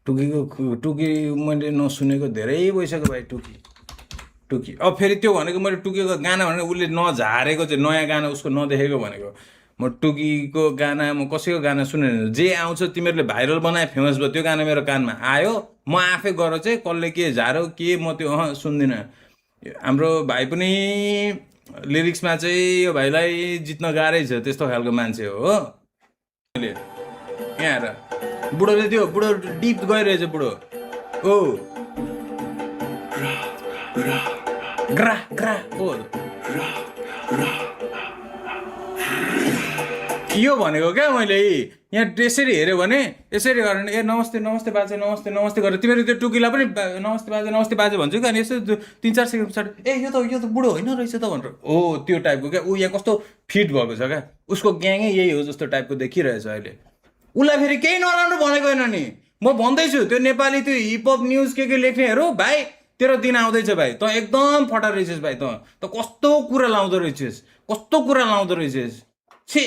टुकी टुकी मैले नसुनेको धेरै भइसक्यो भाइ टुकी अब फेरि त्यो भनेको मैले टुकीको गाना भनेको उसले नझारेको चाहिँ नयाँ गाना उसको नदेखेको भनेको म टुकीको गाना म कसैको गाना सुनेन जे आउँछ तिमीहरूले भाइरल बनाए फेमस भयो त्यो गाना मेरो कानमा आयो म आफै गएर चाहिँ कसले के झार्यो के म त्यो सुन्दिनँ हाम्रो भाइ पनि लिरिक्समा चाहिँ यो भाइलाई जित्न गाह्रै छ त्यस्तो खालको मान्छे हो मैले यहाँ आएर बुढोले त्यो बुढो डिप गइरहेछ बुढो ओ ग्रा ग्रा ओ यो भनेको क्या मैले यहाँ यसरी हेऱ्यो भने यसरी गरेर ए नमस्ते नमस्ते बाजे नमस्ते नमस्ते गरेर तिमीहरू त्यो टुकीलाई पनि नमस्ते बाजे भन्छु क्या अनि यसो 3-4 सेकेन्ड पछाडि ए यो त बुढो होइन रहेछ त भनेर हो त्यो टाइपको क्या ऊ यहाँ कस्तो फिट भएको छ क्या उसको ग्याङै यही हो जस्तो टाइपको देखिरहेछ अहिले उसलाई फेरि केही नराम्रो भनेको होइन नि म भन्दैछु त्यो नेपाली त्यो हिपहप न्युज के लेख्नेहरू भाइ तेरो दिन आउँदैछ भाइ त एकदम फटा रहेछस् भाइ त कस्तो कुरा लाउँदो रहेछस् छे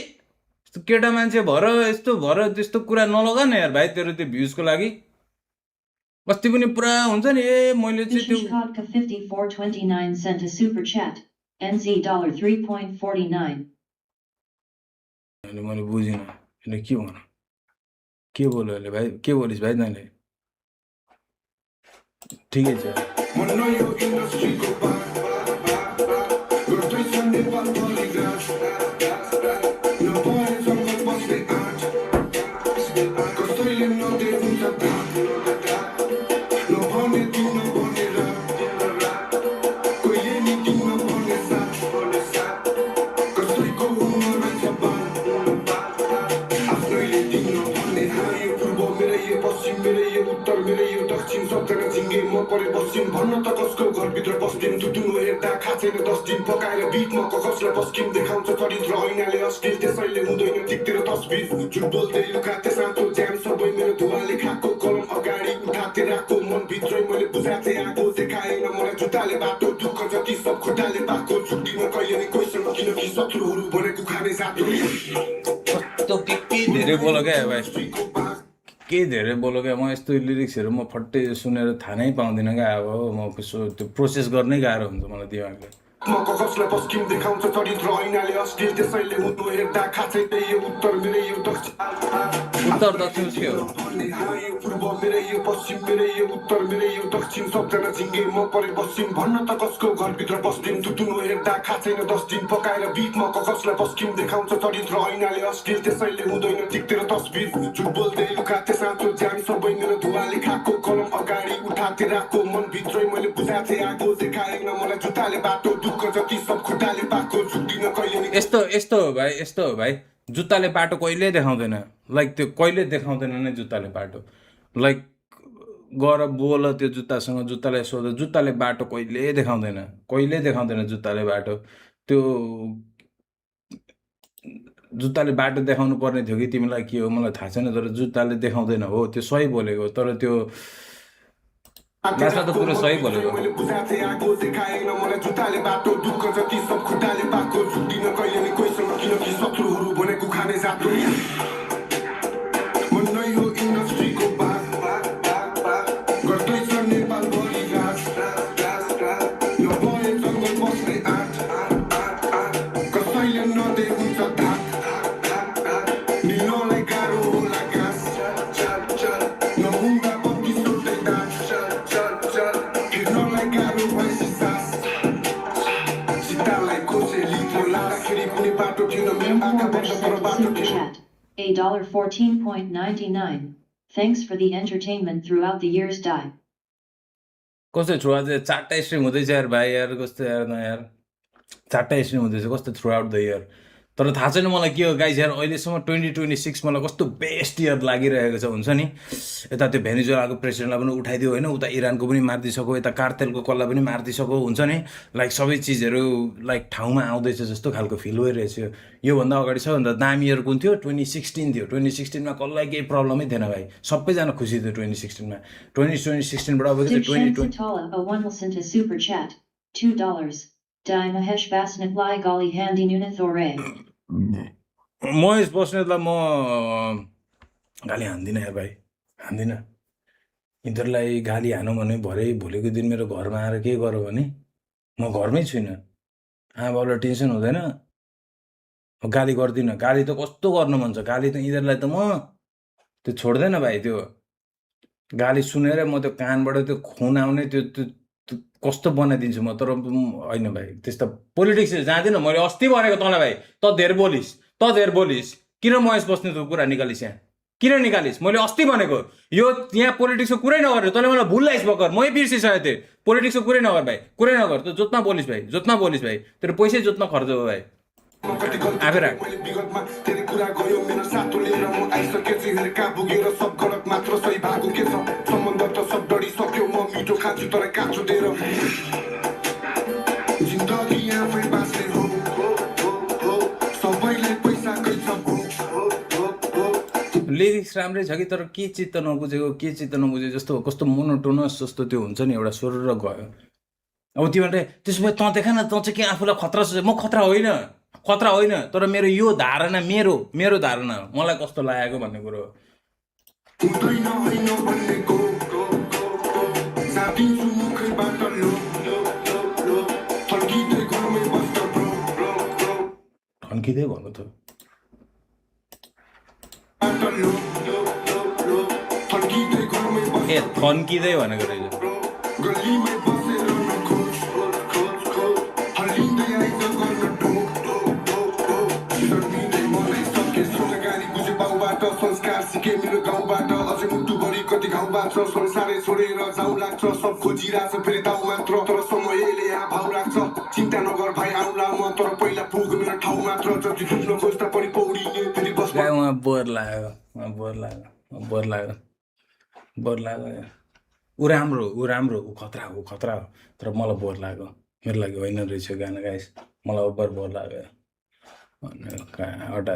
केटा मान्छे भएर यस्तो भएर त्यस्तो कुरा नलगा न यार भाइ तेरो त्यो भ्युजको लागि अस्ति पनि पुरा हुन्छ नि ए मैले चाहिँ त्यो Ishishkot5429 sent a super chat. NZ $3.49. मैले बुझिनँ यसले के भन्नु के बोल्यो अहिले भाइ के बोलिस् भाइ तैँले ठिकै छ बस्छिन् भन्न त कसको घरभित्र बस्दिन् दुधुनो हेर्दा खाँचेर 10 दिन पकाएर बिटमा कसलाई बस्किन देखाउँछ चरित्र ऐनाले अस्टिल त्यसैले हुँदैन टिकतिर तस्बिर झुट बोल्दै लुकाते साँचो ज्याम सबै मेरो धुवाले खाएको कलम अगाडि उठाते राखो मन भित्रै मैले बुझाते आएको देखाएन मलाई जुत्ताले बाटो दुःख जति सब खुट्टाले पाएको छुट्टिन कहिले नि कोहीसँग किनकि शत्रुहरू भनेको खाने जातो के धेरै बोल क्या भाइ के धेरै बोल्यो क्या म यस्तो लिरिक्सहरू म फट्टै सुनेर थाहा नै पाउँदिनँ क्या अब म त्यो प्रोसेस गर्नै गाह्रो हुन्छ मलाई दिमागले कसलाई पस्किम देखाउँछ चरित्र ऐनाले अस्टिल त्यसैले हुनु हेर्दा खाँचै यो उत्तर मेरो यो दक्षिण उत्तर दक्षिण के हो पूर्व मेरो यो पश्चिम मेरो यो उत्तर मेरो यो दक्षिण सबजना झिङ्गे म परे बस्छिन् भन्न त कसको घरभित्र बस्दिन दुधुनो हेर्दा खाँचैन 10 दिन पकाएर बिटमा कसलाई पस्किम देखाउँछ चरित्र ऐनाले अस्टिल त्यसैले हुँदैन टिकतिर तस्बिर झुट बोल्दै लुकाते साँचो ज्यान सबै मेरो धुवाले खाएको कलम अगाडि उठाते राखो मन भित्रै मैले बुझाते आएको देखाएन मलाई जुत्ताले बाटो दुःख जति सब खुट्टाले पाएको छुट्टिन कहिले नि यस्तो हो भाइ जुत्ताले बाटो कहिले देखाउँदैन लाइक त्यो कहिले देखाउँदैन नै जुत्ताले बाटो लाइक गएर बोल त्यो जुत्तासँग जुत्तालाई सोध जुत्ताले बाटो कहिले देखाउँदैन जुत्ताले बाटो त्यो जुत्ताले बाटो देखाउनु पर्ने थियो कि तिमीलाई के हो मलाई थाहा छैन तर जुत्ताले देखाउँदैन हो त्यो सही बोलेको तर त्यो लास्टमा त कुरो सही बोलेको मैले बुझाते आएको देखाएन मलाई जुत्ताले बाटो दुःख जति सब खुट्टाले पाएको छुट्टिन कहिले नि कोहीसँग किनकि शत्रुहरू भनेको खाने जातो मन नै हो इन्डस्ट्रीको बात गर्दैछ नेपाल भरि गास नभए जङ्गल बस्ने आँट कसैले नदे हुन्छ धाक निलोलाई गाह्रो होला घाँस नहुँदा बत्ती सुत्दै दाँत हिँड्नलाई गाह्रो भएपछि सास सितालाई खोसेली लाँदाखेरि कुनै बाटो थिएन मेरो आँखा बन्द तर बाटो Super थियो chat. $14.99. Thanks for the entertainment throughout the years. Die. कस्तो थ्रु आउट 4टा स्ट्रिम हुँदैछ यार भाइ यार कस्तो यार न यार 4टा स्ट्रिम हुँदैछ कस्तो थ्रु आउट द इयर तर थाहा छैन मलाई के हो गाइज यार अहिलेसम्म 2026 मलाई कस्तो बेस्ट इयर लागिरहेको छ हुन्छ नि यता त्यो भेनेजुएलाको प्रेसिडेन्टलाई पनि उठाइदियो होइन उता इरानको पनि मारिदिइसक्यो यता कार्तेलको कसलाई पनि मारिदिइसक्यो हुन्छ नि लाइक सबै चिजहरू लाइक ठाउँमा आउँदैछ जस्तो खालको फिल भइरहेछ योभन्दा अगाडि सबभन्दा दामी इयर कुन थियो 2016 थियो 2016मा कसलाई केही प्रब्लमै थिएन भाइ सबैजना खुसी थियो 2016मा 2016बाट अब चाहिँ 2020 Satala Awanal sent a super chat. $2. Die Mahesh Basnet Lai Gali Handi Nunathore. Mahesh बस्नेतलाई म गाली हान्दिनँ यार भाइ, हान्दिनँ। यिनीहरूलाई गाली हानौँ भने भरे भोलिको दिन मेरो घरमा आएर के गरौँ भने म घरमै छुइनँ, आमा बाउलाई टेन्सन हुँदैन, गाली गर्दिनँ। गाली त कस्तो गर्नु मन छ, गाली त यिनीहरूलाई त म त्यो छोड्दैन भाइ। त्यो गाली सुनेर म त्यो कानबाट त्यो खुन आउने त्यो कस्तो बनाइदिन्छु म। तर होइन भाइ, त्यस्तो पोलिटिक्स जाँदिनँ। मैले अस्ति भनेको तँलाई भाइ, त धेर बोलिस् किन महेश बस्नेतको कुरा निकालिस् यहाँ, किन निकालिस्? मैले अस्ति भनेको यो यहाँ पोलिटिक्सको कुरै नगर। तैँले मलाई भुल्लाइस् भर्खर, मै बिर्सिसकेको थिएँ। पोलिटिक्सको कुरै नगर भाइ, कुरै नगर। त जोत्न बोलिस् भाइ, तेरो पैसै जोत्न खर्च हो भाइ। आफै राख। मैले विगतमा धेरै कुरा गयो मेरो साथो लिएर म आइसकेछु। हेर कहाँ पुगेर सब गलत मात्र सही भएको के छ, सम्बन्ध त सब डढिसक्यो। म मिठो खान्छु तर काँचो दिएर जिन्दगी आफै बाँच्ने हो, सबैलाई पैसाकै छ। लिरिक्स राम्रै छ कि, तर के चित्त नबुझे जस्तो कस्तो मोनोटोनस जस्तो त्यो हुन्छ नि, एउटा स्वर र गयो। अब तिमीहरूले त्यसो भए तँ देखा न, तँ चाहिँ के आफूलाई खतरा छ? म खतरा होइन, तर मेरो यो धारणा मेरो धारणा हो, मलाई कस्तो लागेको भन्ने कुरो हो। हुँदैन होइन भन्नेको साथिन्छु मुखैबाट लो, फर्किँदै घरमै बस्छ ब्रो, ठन्किँदै भन्नु त फर्किँदै घरमै बस्छ ए थन्किँदै भनेको रहेछ। गल्लीमै बसेर नखोज, हल्लिँदै आइज गर्न शर्मिँदै मलाई सके सोचगारी बुझे बाउबाट, संस्कार सिके मेरो गाउँबाट। अझै मुटुभरि कति घाउबाट संसारै छोडेर जाउ लाग्छ, सब खोजिरहेछ फेरि दाउ मात्र। तर समयले यहाँ भाउ राख्छ, चिन्ता नगर भाइ आउला म, तर पहिला पुग मेरो ठाउँ मात्र। जति छुट्न खोज्दा पनि पौडिने फेरि बस उहाँ बोर लाग्यो। ऊ राम्रो, ऊ खतरा हो, तर मलाई बोर लाग्यो। मेरो लागि होइन रहेछ गाना गाइस, मलाई ओभर बोर लाग्यो। कहाँ हटा